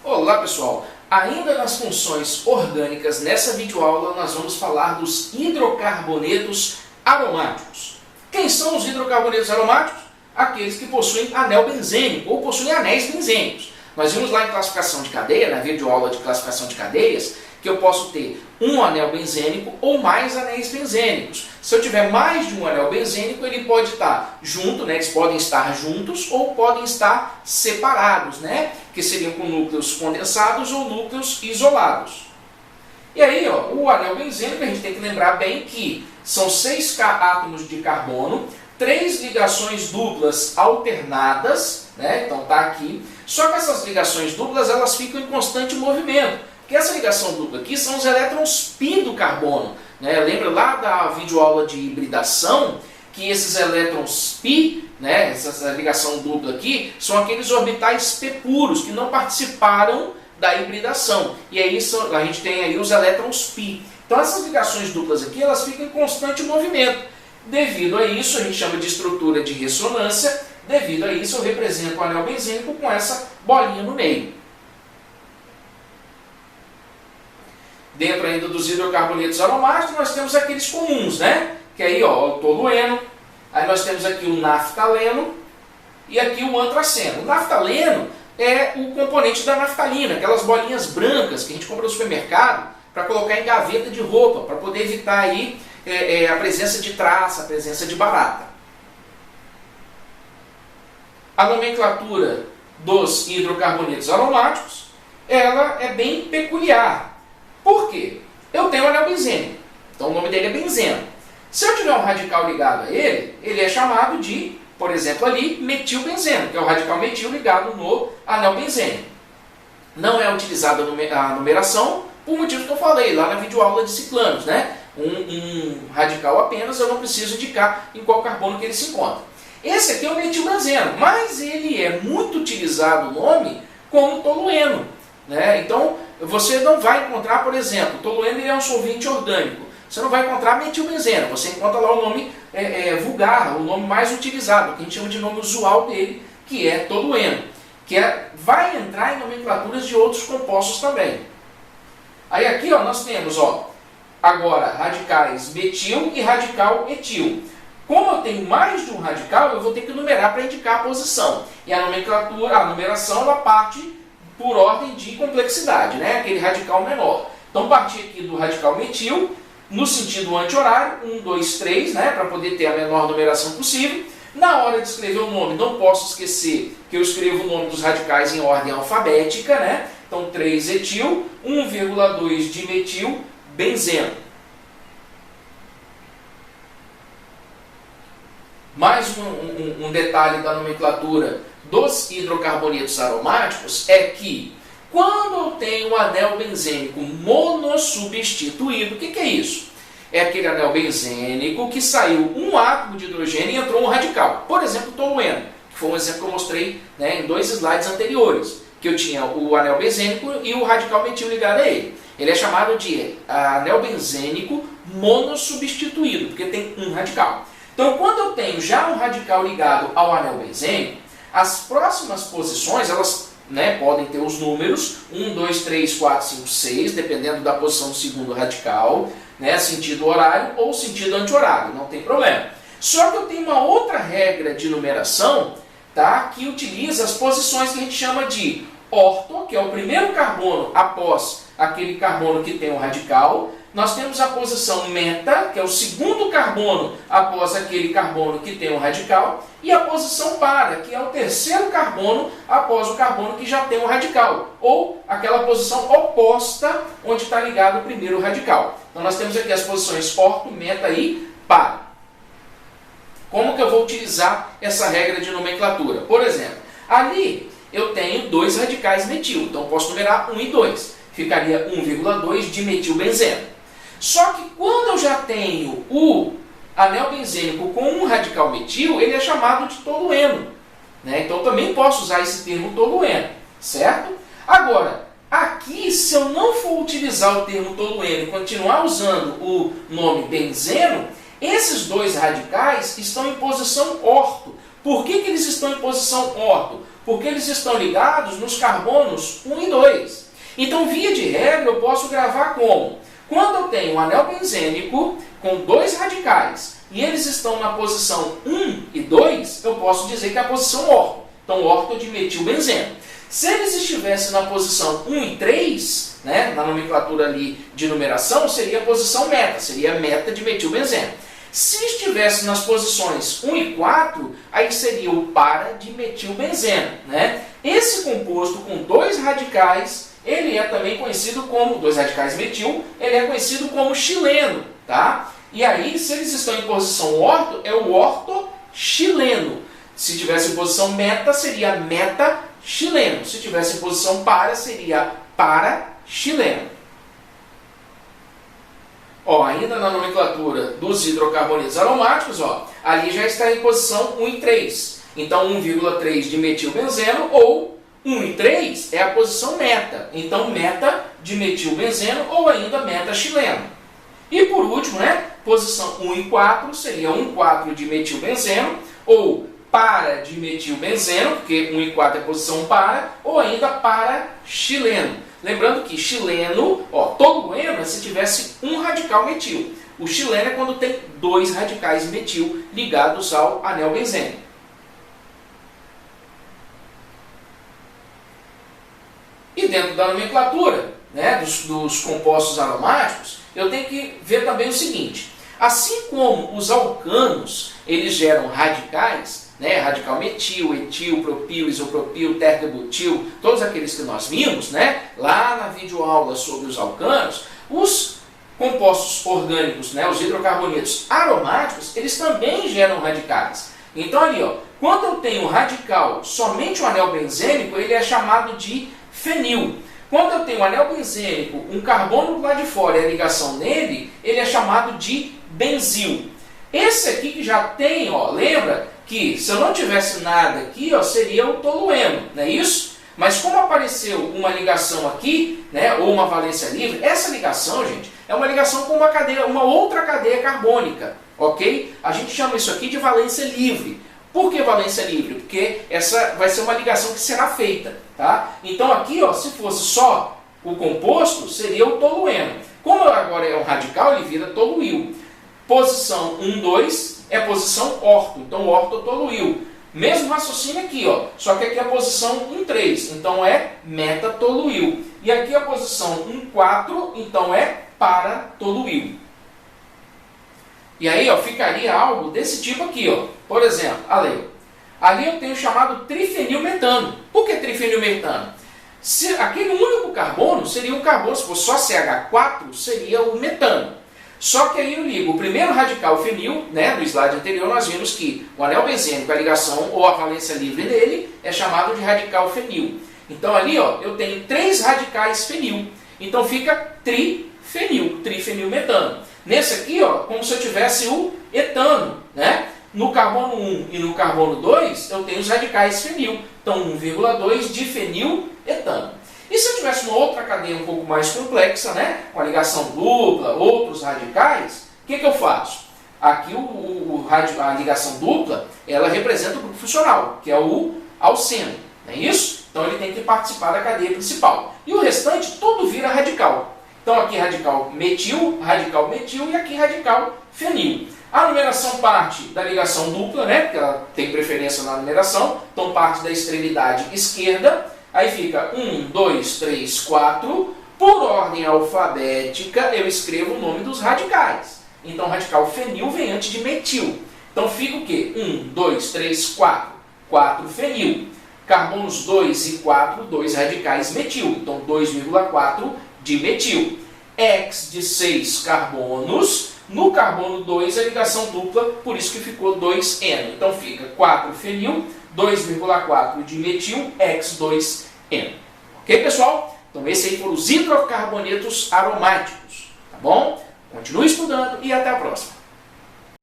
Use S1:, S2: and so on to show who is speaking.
S1: Olá pessoal, ainda nas funções orgânicas, nessa videoaula nós vamos falar dos hidrocarbonetos aromáticos. Quem são os hidrocarbonetos aromáticos? Aqueles que possuem anel benzênico ou possuem anéis benzênicos. Nós vimos lá em classificação de cadeia, na videoaula de classificação de cadeias, que eu posso ter um anel benzênico ou mais anéis benzênicos. Se eu tiver mais de um anel benzênico, ele pode estar junto, né? Eles podem estar juntos ou podem estar separados, né? Que seriam com núcleos condensados ou núcleos isolados. E aí, ó, o anel benzênico, a gente tem que lembrar bem que são 6 átomos de carbono, 3 ligações duplas alternadas, né? Então tá aqui. Só que essas ligações duplas, elas ficam em constante movimento. Porque essa ligação dupla aqui são os elétrons π do carbono. Né? Lembra lá da videoaula de hibridação que esses elétrons π, né, essa ligação dupla aqui, são aqueles orbitais P puros que não participaram da hibridação. E aí a gente tem aí os elétrons π. Então essas ligações duplas aqui, elas ficam em constante movimento. Devido a isso, a gente chama de estrutura de ressonância. Devido a isso, eu represento o anel benzênico com essa bolinha no meio. Dentro ainda dos hidrocarbonetos aromáticos, nós temos aqueles comuns, né? Que aí, ó, o tolueno, aí nós temos aqui o naftaleno e aqui o antraceno. O naftaleno é o componente da naftalina, aquelas bolinhas brancas que a gente compra no supermercado para colocar em gaveta de roupa, para poder evitar aí a presença de traça, a presença de barata. A nomenclatura dos hidrocarbonetos aromáticos, ela é bem peculiar. Por quê? Eu tenho um anel benzênico, então o nome dele é benzeno. Se eu tiver um radical ligado a ele, ele é chamado de, por exemplo ali, metilbenzeno, que é o radical metil ligado no anel benzênico. Não é utilizada a numeração por motivos que eu falei lá na videoaula de ciclanos, né? Um radical apenas, eu não preciso indicar em qual carbono que ele se encontra. Esse aqui é o metilbenzeno, mas ele é muito utilizado o nome como tolueno, né? Então, você não vai encontrar, por exemplo, o tolueno é um solvente orgânico. Você não vai encontrar metilbenzeno, você encontra lá o nome vulgar, o nome mais utilizado, que a gente chama de nome usual dele, que é tolueno, que vai entrar em nomenclaturas de outros compostos também. Aí aqui, ó, nós temos, ó, agora radicais metil e radical etil. Como eu tenho mais de um radical, eu vou ter que numerar para indicar a posição. E a nomenclatura, a numeração, ela parte por ordem de complexidade, né? Aquele radical menor. Então, partir aqui do radical metil, no sentido anti-horário, 1, 2, 3, né? Para poder ter a menor numeração possível. Na hora de escrever o nome, não posso esquecer que eu escrevo o nome dos radicais em ordem alfabética, né? Então, 3 etil, 1,2 dimetil, benzeno. Mais um detalhe da nomenclatura dos hidrocarbonetos aromáticos é que quando eu tenho o anel benzênico monossubstituído, o que é isso? É aquele anel benzênico que saiu um átomo de hidrogênio e entrou um radical. Por exemplo, o tolueno, que foi um exemplo que eu mostrei, né, em 2 slides anteriores, que eu tinha o anel benzênico e o radical metil ligado a ele. Ele é chamado de anel benzênico monossubstituído, porque tem um radical. Então, quando eu tenho já um radical ligado ao anel benzênico, as próximas posições, elas, né, podem ter os números 1, 2, 3, 4, 5, 6, dependendo da posição do segundo radical, né, sentido horário ou sentido anti-horário, não tem problema. Só que eu tenho uma outra regra de numeração, tá, que utiliza as posições que a gente chama de orto, que é o primeiro carbono após aquele carbono que tem um radical. Nós temos a posição meta, que é o segundo carbono após aquele carbono que tem um radical, e a posição para, que é o terceiro carbono após o carbono que já tem um radical, ou aquela posição oposta onde está ligado o primeiro radical. Então nós temos aqui as posições orto, meta e para. Como que eu vou utilizar essa regra de nomenclatura? Por exemplo, ali eu tenho 2 radicais metil, então eu posso numerar 1 e 2. Ficaria 1,2 dimetilbenzeno. Só que quando eu já tenho o anel benzênico com um radical metil, ele é chamado de tolueno, né? Então eu também posso usar esse termo tolueno, certo? Agora, aqui, se eu não for utilizar o termo tolueno e continuar usando o nome benzeno, esses 2 radicais estão em posição orto. Por que eles estão em posição orto? Porque eles estão ligados nos carbonos 1 e 2. Então, via de regra, eu posso gravar como? Quando eu tenho um anel benzênico com 2 radicais e eles estão na posição 1 e 2, eu posso dizer que é a posição orto. Então, orto de metilbenzeno. Se eles estivessem na posição 1 e 3, né, na nomenclatura ali de numeração, seria a posição meta, seria meta de metilbenzeno. Se estivesse nas posições 1 e 4, aí seria o para de metilbenzeno, né? Esse composto com 2 radicais, ele é também conhecido como, 2 radicais metil, ele é conhecido como xileno, tá? E aí, se eles estão em posição orto, é o ortoxileno. Se tivesse em posição meta, seria meta-xileno. Se tivesse em posição para, seria para-xileno. Ó, ainda na nomenclatura dos hidrocarbonetos aromáticos, ó, ali já está em posição 1 e 3. Então, 1,3 de metilbenzeno ou 1 e 3 é a posição meta. Então, meta de metilbenzeno ou ainda meta-xileno. E por último, né, posição 1 e 4 seria 1,4 de metilbenzeno ou para de metilbenzeno, porque 1 e 4 é posição para, ou ainda para-xileno. Lembrando que xileno, ó, tolueno é se tivesse um radical metil. O xileno é quando tem 2 radicais metil ligados ao anel benzênico. E dentro da nomenclatura, né, dos compostos aromáticos, eu tenho que ver também o seguinte. Assim como os alcanos, eles geram radicais, né, radical metil, etil, propil, isopropil, tetrabutil, todos aqueles que nós vimos, né, lá na videoaula sobre os alcanos, os compostos orgânicos, né, os hidrocarbonetos aromáticos, eles também geram radicais. Então ali, ó, quando eu tenho um radical, somente o anel benzênico, ele é chamado de fenil. Quando eu tenho um anel benzênico, um carbono do lado de fora e a ligação nele, ele é chamado de benzil. Esse aqui que já tem, ó, lembra que se eu não tivesse nada aqui, ó, seria o tolueno, não é isso? Mas como apareceu uma ligação aqui, né, ou uma valência livre, essa ligação, gente, é uma ligação com uma outra cadeia carbônica, ok? A gente chama isso aqui de valência livre. Por que valência livre? Porque essa vai ser uma ligação que será feita, tá? Então aqui, ó, se fosse só o composto, seria o tolueno. Como agora é um radical, ele vira toluil. Posição 1, 2 é posição orto, então ortotoluil. Mesmo raciocínio aqui, ó, só que aqui é a posição 1, 3, então é metatoluil. E aqui a posição 1, 4, então é paratoluil. E aí, ó, ficaria algo desse tipo aqui, ó. Por exemplo, ali eu tenho chamado trifenilmetano. Por que trifenilmetano? Se aquele único carbono seria um carbono, se fosse só CH4, seria o metano. Só que aí eu ligo o primeiro radical fenil, né, no slide anterior nós vimos que o anel benzênico, a ligação ou a valência livre dele é chamado de radical fenil. Então ali, ó, eu tenho 3 radicais fenil. Então fica trifenil, trifenilmetano. Nesse aqui, ó, como se eu tivesse o etano, né? No carbono 1 e no carbono 2, eu tenho os radicais fenil. Então 1,2 de feniletano. E se eu tivesse uma outra cadeia um pouco mais complexa, né, com a ligação dupla, outros radicais, o que eu faço? Aqui a ligação dupla, ela representa o grupo funcional, que é o alceno, não é isso? Então ele tem que participar da cadeia principal. E o restante tudo vira radical. Então aqui radical metil e aqui radical fenil. A numeração parte da ligação dupla, né, porque ela tem preferência na numeração, então parte da extremidade esquerda. Aí fica 1, 2, 3, 4. Por ordem alfabética, eu escrevo o nome dos radicais. Então, radical fenil vem antes de metil. Então, fica o quê? 1, 2, 3, 4. 4 fenil. Carbonos 2 e 4, 2 radicais metil. Então, 2,4 de metil. X de 6 carbonos. No carbono 2, a ligação dupla, por isso que ficou 2N. Então, fica 4 fenil. 2,4 de metil, X2N. Ok, pessoal? Então, esse aí foram os hidrocarbonetos aromáticos. Tá bom? Continue estudando e até a próxima.